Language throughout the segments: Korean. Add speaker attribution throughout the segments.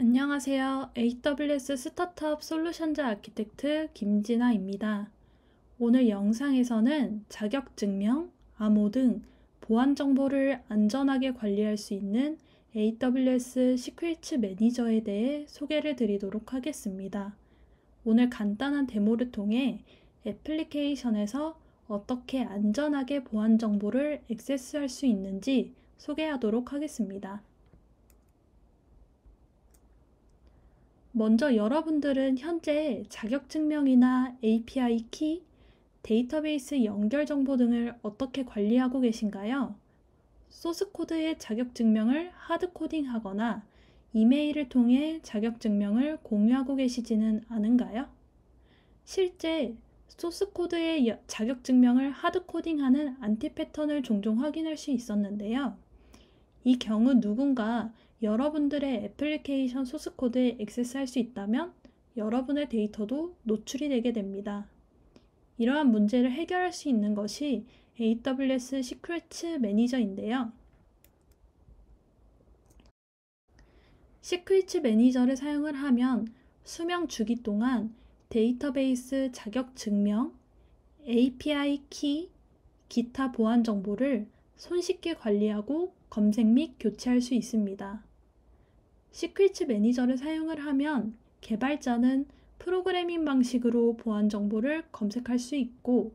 Speaker 1: 안녕하세요. AWS 스타트업 솔루션즈 아키텍트 김진아입니다. 오늘 영상에서는 자격증명, 암호 등 보안 정보를 안전하게 관리할 수 있는 AWS 시크릿 매니저에 대해 소개를 드리도록 하겠습니다. 오늘 간단한 데모를 통해 애플리케이션에서 어떻게 안전하게 보안 정보를 액세스할 수 있는지 소개하도록 하겠습니다. 먼저 여러분들은 현재 자격증명이나 API 키, 데이터베이스 연결 정보 등을 어떻게 관리하고 계신가요? 소스코드의 자격증명을 하드코딩하거나 이메일을 통해 자격증명을 공유하고 계시지는 않은가요? 실제 소스코드의 자격증명을 하드코딩하는 안티 패턴을 종종 확인할 수 있었는데요. 이 경우 누군가 여러분들의 애플리케이션 소스코드에 액세스할 수 있다면 여러분의 데이터도 노출이 되게 됩니다. 이러한 문제를 해결할 수 있는 것이 AWS 시크릿 매니저인데요. 시크릿 매니저를 사용을 하면 수명 주기 동안 데이터베이스 자격 증명, API 키, 기타 보안 정보를 손쉽게 관리하고 검색 및 교체할 수 있습니다. 시크릿 매니저를 사용을 하면 개발자는 프로그래밍 방식으로 보안 정보를 검색할 수 있고,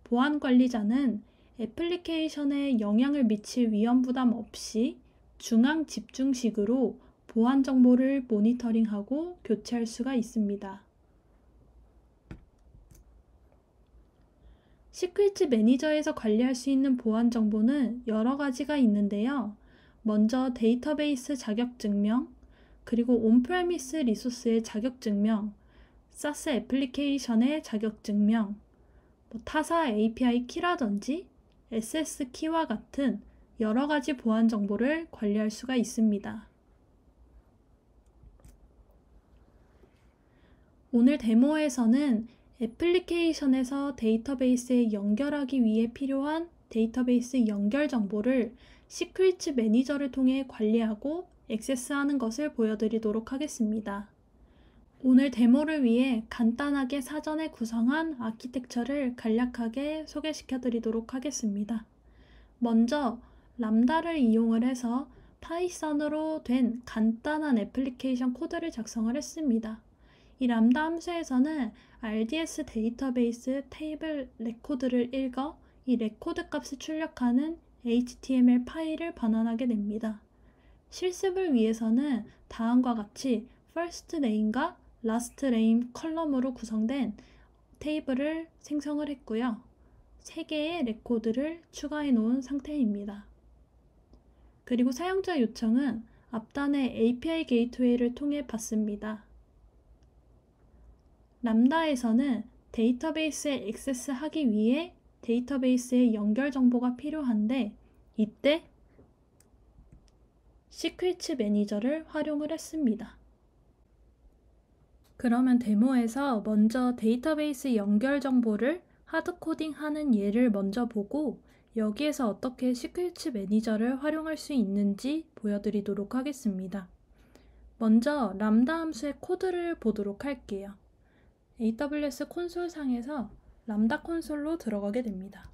Speaker 1: 보안 관리자는 애플리케이션에 영향을 미칠 위험 부담 없이 중앙 집중식으로 보안 정보를 모니터링하고 교체할 수가 있습니다. 시크릿 매니저에서 관리할 수 있는 보안 정보는 여러 가지가 있는데요. 먼저 데이터베이스 자격 증명, 그리고 온프레미스 리소스의 자격 증명, SaaS 애플리케이션의 자격 증명, 타사 API 키라든지 SS 키와 같은 여러 가지 보안 정보를 관리할 수가 있습니다. 오늘 데모에서는 애플리케이션에서 데이터베이스에 연결하기 위해 필요한 데이터베이스 연결 정보를 시크릿 매니저를 통해 관리하고 액세스하는 것을 보여드리도록 하겠습니다. 오늘 데모를 위해 간단하게 사전에 구성한 아키텍처를 간략하게 소개시켜 드리도록 하겠습니다. 먼저 람다를 이용을 해서 파이썬으로 된 간단한 애플리케이션 코드를 작성을 했습니다. 이 람다 함수에서는 RDS 데이터베이스 테이블 레코드를 읽어 이 레코드 값을 출력하는 HTML 파일을 반환하게 됩니다. 실습을 위해서는 다음과 같이 first name과 last name 컬럼으로 구성된 테이블을 생성을 했고요. 3개의 레코드를 추가해 놓은 상태입니다. 그리고 사용자 요청은 앞단의 API 게이트웨이를 통해 받습니다. 람다에서는 데이터베이스에 액세스하기 위해 데이터베이스의 연결 정보가 필요한데, 이때 시크릿 매니저를 활용을 했습니다. 그러면 데모에서 먼저 데이터베이스 연결 정보를 하드코딩하는 예를 먼저 보고, 여기에서 어떻게 시크릿 매니저를 활용할 수 있는지 보여드리도록 하겠습니다. 먼저 람다 함수의 코드를 보도록 할게요. AWS 콘솔 상에서 람다 콘솔로 들어가게 됩니다.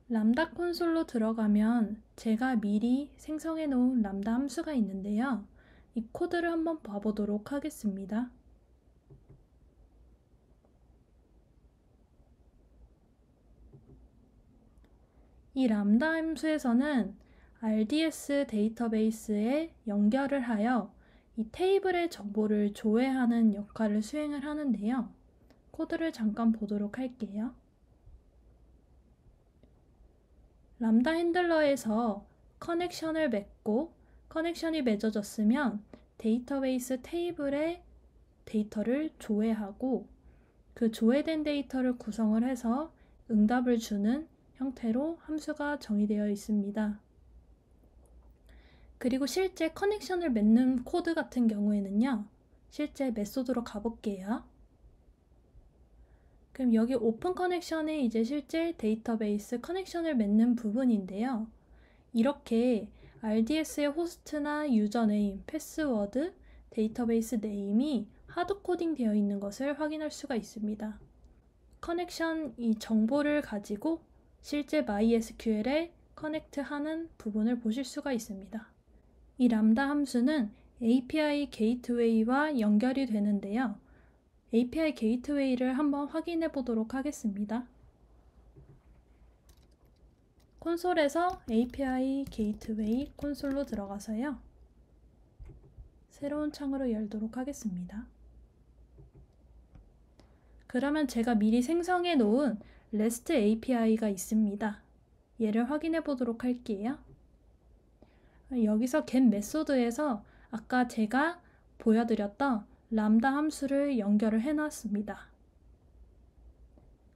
Speaker 1: 람다 콘솔로 들어가면 제가 미리 생성해 놓은 람다 함수가 있는데요. 이 코드를 한번 봐보도록 하겠습니다. 이 람다 함수에서는 RDS 데이터베이스에 연결을 하여 이 테이블의 정보를 조회하는 역할을 수행을 하는데요. 코드를 잠깐 보도록 할게요. 람다 핸들러에서 커넥션을 맺고 커넥션이 맺어졌으면 데이터베이스 테이블에 데이터를 조회하고 그 조회된 데이터를 구성을 해서 응답을 주는 형태로 함수가 정의되어 있습니다. 그리고 실제 커넥션을 맺는 코드 같은 경우에는요, 실제 메소드로 가볼게요. 그럼 여기 오픈 커넥션이 이제 실제 데이터베이스 커넥션을 맺는 부분인데요. 이렇게 RDS의 호스트나 유저네임, 패스워드, 데이터베이스 네임이 하드코딩 되어 있는 것을 확인할 수가 있습니다. 커넥션 이 정보를 가지고 실제 MySQL에 커넥트하는 부분을 보실 수가 있습니다. 이 람다 함수는 API 게이트웨이와 연결이 되는데요. API 게이트웨이를 한번 확인해 보도록 하겠습니다. 콘솔에서 API 게이트웨이 콘솔로 들어가서요. 새로운 창으로 열도록 하겠습니다. 그러면 제가 미리 생성해 놓은 REST API가 있습니다. 얘를 확인해 보도록 할게요. 여기서 get 메소드에서 아까 제가 보여드렸던 람다 함수를 연결을 해 놨습니다.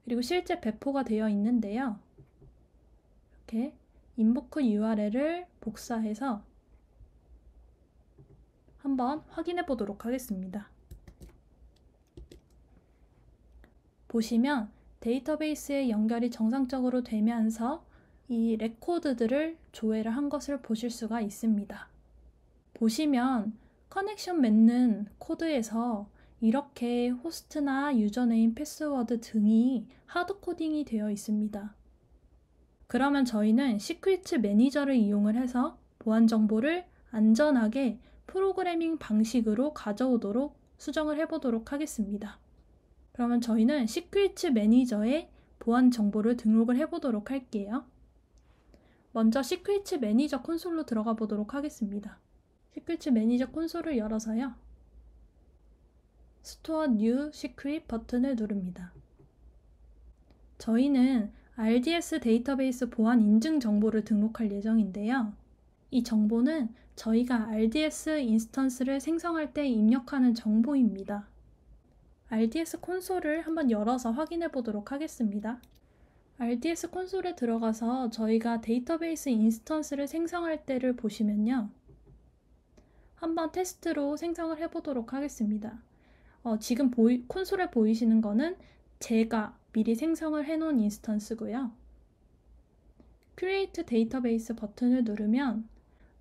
Speaker 1: 그리고 실제 배포가 되어 있는데요. 이렇게 invoke URL을 복사해서 한번 확인해 보도록 하겠습니다. 보시면 데이터베이스에 연결이 정상적으로 되면서 이 레코드들을 조회를 한 것을 보실 수가 있습니다. 보시면 커넥션 맺는 코드에서 이렇게 호스트나 유저네임, 패스워드 등이 하드코딩이 되어 있습니다. 그러면 저희는 시크릿 매니저를 이용을 해서 보안 정보를 안전하게 프로그래밍 방식으로 가져오도록 수정을 해보도록 하겠습니다. 그러면 저희는 시크릿 매니저에 보안 정보를 등록을 해보도록 할게요. 먼저 시크릿 매니저 콘솔로 들어가 보도록 하겠습니다. 시크릿 매니저 콘솔을 열어서요. Store New Secret 버튼을 누릅니다. 저희는 RDS 데이터베이스 보안 인증 정보를 등록할 예정인데요. 이 정보는 저희가 RDS 인스턴스를 생성할 때 입력하는 정보입니다. RDS 콘솔을 한번 열어서 확인해 보도록 하겠습니다. RDS 콘솔에 들어가서 저희가 데이터베이스 인스턴스를 생성할 때를 보시면요. 한번 테스트로 생성을 해보도록 하겠습니다. 지금 콘솔에 보이시는 거는 제가 미리 생성을 해놓은 인스턴스고요. Create Database 버튼을 누르면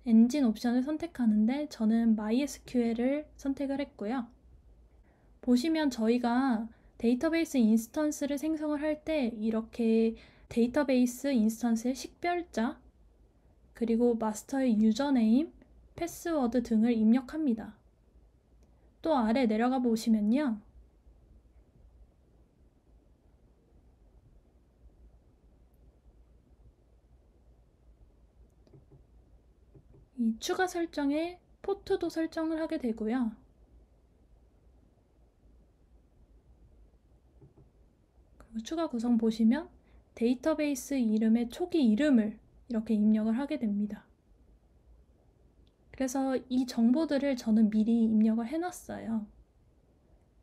Speaker 1: 엔진 옵션을 선택하는데 저는 MySQL을 선택을 했고요. 보시면 저희가 데이터베이스 인스턴스를 생성을 할 때 이렇게 데이터베이스 인스턴스의 식별자, 그리고 마스터의 유저네임, 패스워드 등을 입력합니다. 또 아래 내려가 보시면요. 이 추가 설정에 포트도 설정을 하게 되고요. 그리고 추가 구성 보시면 데이터베이스 이름의 초기 이름을 이렇게 입력을 하게 됩니다. 그래서 이 정보들을 저는 미리 입력을 해놨어요.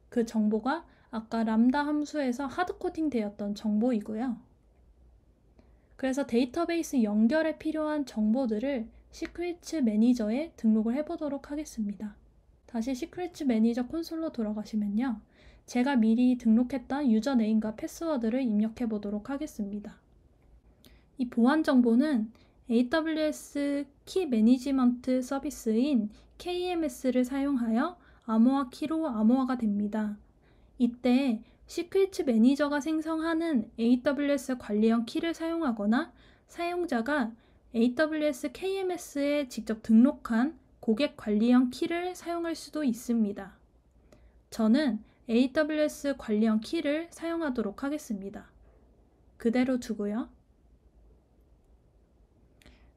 Speaker 1: 그 정보가 아까 람다 함수에서 하드코딩 되었던 정보이고요. 그래서 데이터베이스 연결에 필요한 정보들을 시크릿 매니저에 등록을 해보도록 하겠습니다. 다시 시크릿 매니저 콘솔로 돌아가시면요. 제가 미리 등록했던 유저네임과 패스워드를 입력해 보도록 하겠습니다. 이 보안 정보는 AWS 키 매니지먼트 서비스인 KMS를 사용하여 암호화 키로 암호화가 됩니다. 이때 시크릿 매니저가 생성하는 AWS 관리형 키를 사용하거나 사용자가 AWS KMS에 직접 등록한 고객 관리형 키를 사용할 수도 있습니다. 저는 AWS 관리형 키를 사용하도록 하겠습니다. 그대로 두고요.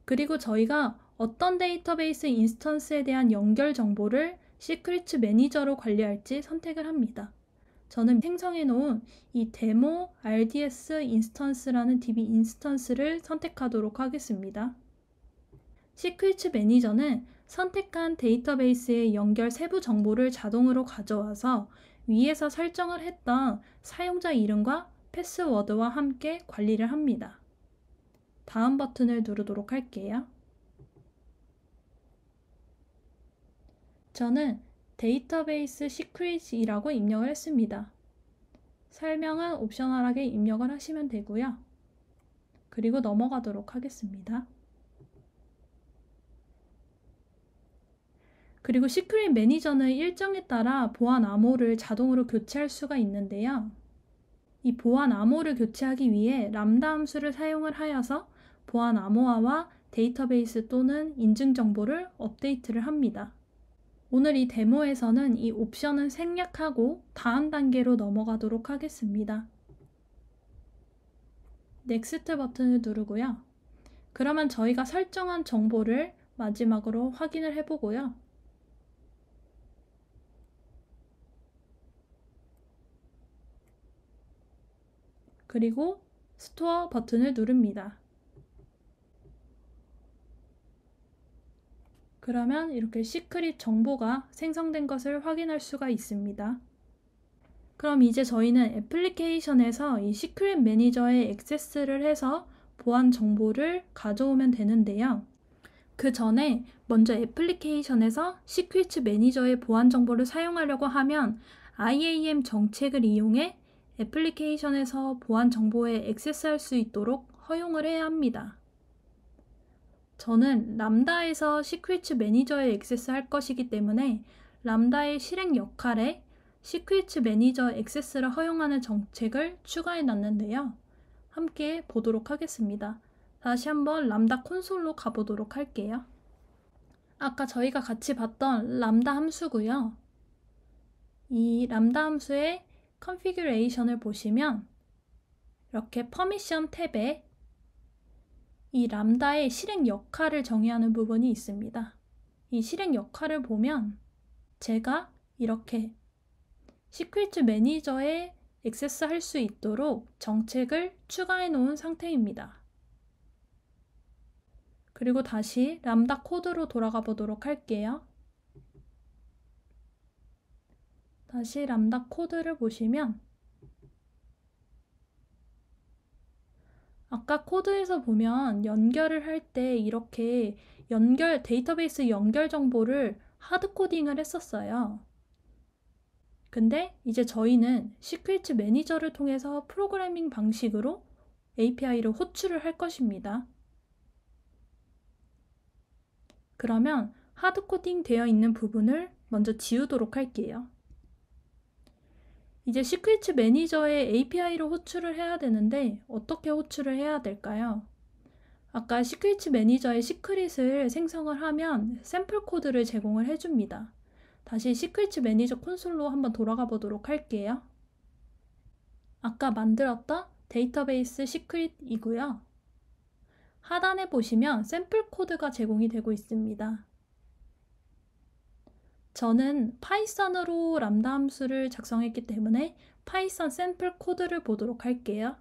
Speaker 1: 그리고 저희가 어떤 데이터베이스 인스턴스에 대한 연결 정보를 시크릿 매니저로 관리할지 선택을 합니다. 저는 생성해 놓은 이 데모 RDS 인스턴스라는 DB 인스턴스를 선택하도록 하겠습니다. 시크릿 매니저는 선택한 데이터베이스의 연결 세부 정보를 자동으로 가져와서 위에서 설정을 했던 사용자 이름과 패스워드와 함께 관리를 합니다. 다음 버튼을 누르도록 할게요. 저는 데이터베이스 시크릿이라고 입력을 했습니다. 설명은 옵셔널하게 입력을 하시면 되고요. 그리고 넘어가도록 하겠습니다. 그리고 시크릿 매니저는 일정에 따라 보안 암호를 자동으로 교체할 수가 있는데요. 이 보안 암호를 교체하기 위해 람다 함수를 사용을 하여서 보안 암호화와 데이터베이스 또는 인증 정보를 업데이트를 합니다. 오늘 이 데모에서는 이 옵션을 생략하고 다음 단계로 넘어가도록 하겠습니다. 넥스트 버튼을 누르고요. 그러면 저희가 설정한 정보를 마지막으로 확인을 해보고요. 그리고 스토어 버튼을 누릅니다. 그러면 이렇게 시크릿 정보가 생성된 것을 확인할 수가 있습니다. 그럼 이제 저희는 애플리케이션에서 이 시크릿 매니저에 액세스를 해서 보안 정보를 가져오면 되는데요. 그 전에 먼저 애플리케이션에서 시크릿 매니저의 보안 정보를 사용하려고 하면 IAM 정책을 이용해 애플리케이션에서 보안 정보에 액세스할 수 있도록 허용을 해야 합니다. 저는 람다에서 시크릿 매니저에 액세스할 것이기 때문에 람다의 실행 역할에 시크릿 매니저 액세스를 허용하는 정책을 추가해 놨는데요. 함께 보도록 하겠습니다. 다시 한번 람다 콘솔로 가보도록 할게요. 아까 저희가 같이 봤던 람다 함수고요. 이 람다 함수의 컨피규레이션을 보시면 이렇게 퍼미션 탭에 이 람다의 실행 역할을 정의하는 부분이 있습니다. 이 실행 역할을 보면 제가 이렇게 시크릿 매니저에 액세스할 수 있도록 정책을 추가해 놓은 상태입니다. 그리고 다시 람다 코드로 돌아가 보도록 할게요. 다시 람다 코드를 보시면 아까 코드에서 보면 연결을 할 때 이렇게 데이터베이스 연결 정보를 하드코딩을 했었어요. 근데 이제 저희는 시크릿 매니저를 통해서 프로그래밍 방식으로 API를 호출을 할 것입니다. 그러면 하드코딩 되어 있는 부분을 먼저 지우도록 할게요. 이제 시크릿 매니저에 API를 호출을 해야 되는데 어떻게 호출을 해야 될까요? 아까 시크릿 매니저의 시크릿을 생성을 하면 샘플 코드를 제공을 해줍니다. 다시 시크릿 매니저 콘솔로 한번 돌아가 보도록 할게요. 아까 만들었던 데이터베이스 시크릿이고요. 하단에 보시면 샘플 코드가 제공이 되고 있습니다. 저는 파이썬으로 람다 함수를 작성했기 때문에 파이썬 샘플 코드를 보도록 할게요.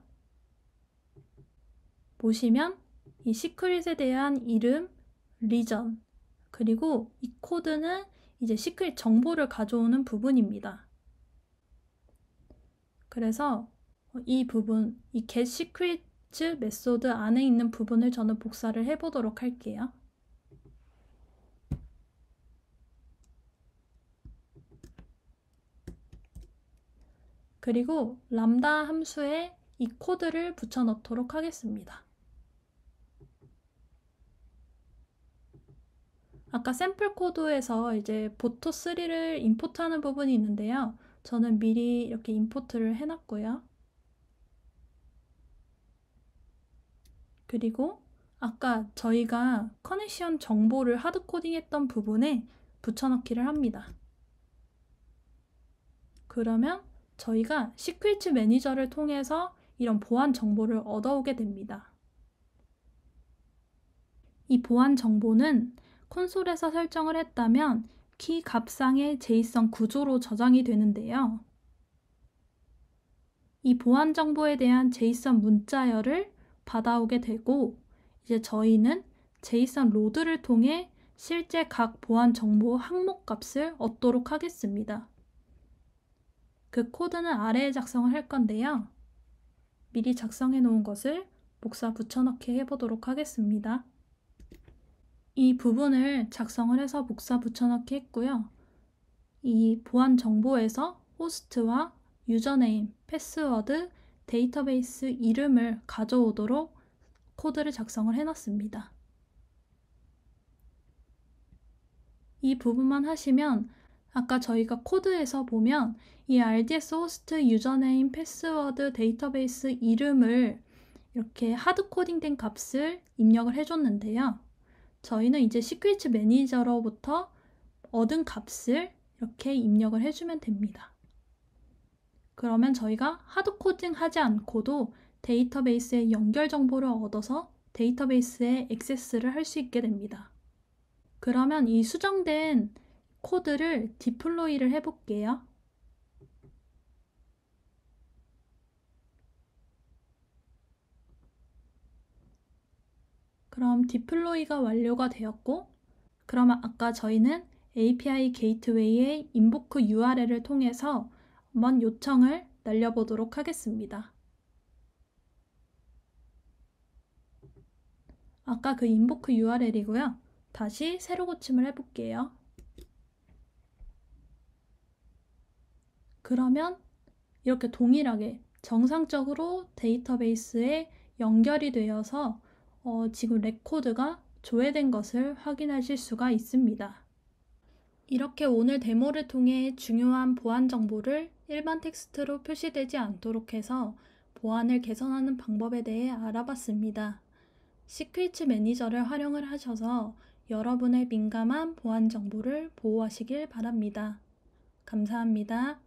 Speaker 1: 보시면 이 시크릿에 대한 이름, 리전, 그리고 이 코드는 이제 시크릿 정보를 가져오는 부분입니다. 그래서 이 부분, 이 getSecret 메소드 안에 있는 부분을 저는 복사를 해보도록 할게요. 그리고 람다 함수에 이 코드를 붙여 넣도록 하겠습니다. 아까 샘플 코드에서 이제 보토3를 임포트하는 부분이 있는데요. 저는 미리 이렇게 임포트를 해놨고요. 그리고 아까 저희가 커넥션 정보를 하드코딩 했던 부분에 붙여넣기를 합니다. 그러면 저희가 시크릿 매니저를 통해서 이런 보안 정보를 얻어오게 됩니다. 이 보안 정보는 콘솔에서 설정을 했다면 키 값상의 제이슨 구조로 저장이 되는데요. 이 보안 정보에 대한 제이슨 문자열을 받아오게 되고 이제 저희는 제이슨 로드를 통해 실제 각 보안 정보 항목 값을 얻도록 하겠습니다. 그 코드는 아래에 작성을 할 건데요. 미리 작성해 놓은 것을 복사 붙여넣기 해보도록 하겠습니다. 이 부분을 작성을 해서 복사 붙여넣기 했고요. 이 보안 정보에서 호스트와 유저네임, 패스워드, 데이터베이스 이름을 가져오도록 코드를 작성을 해놨습니다. 이 부분만 하시면 아까 저희가 코드에서 보면 이 RDS 호스트 유저네임, 패스워드, 데이터베이스 이름을 이렇게 하드코딩된 값을 입력을 해줬는데요. 저희는 이제 시크릿 매니저로부터 얻은 값을 이렇게 입력을 해주면 됩니다. 그러면 저희가 하드코딩 하지 않고도 데이터베이스의 연결 정보를 얻어서 데이터베이스에 액세스를 할 수 있게 됩니다. 그러면 이 수정된 코드를 디플로이를 해볼게요. 그럼 디플로이가 완료가 되었고, 그러면 아까 저희는 API 게이트웨이의 인보크 URL을 통해서 한번 요청을 날려보도록 하겠습니다. 아까 그 인보크 URL이고요. 다시 새로 고침을 해볼게요. 그러면 이렇게 동일하게 정상적으로 데이터베이스에 연결이 되어서 지금 레코드가 조회된 것을 확인하실 수가 있습니다. 이렇게 오늘 데모를 통해 중요한 보안 정보를 일반 텍스트로 표시되지 않도록 해서 보안을 개선하는 방법에 대해 알아봤습니다. 시크릿 매니저를 활용을 하셔서 여러분의 민감한 보안 정보를 보호하시길 바랍니다. 감사합니다.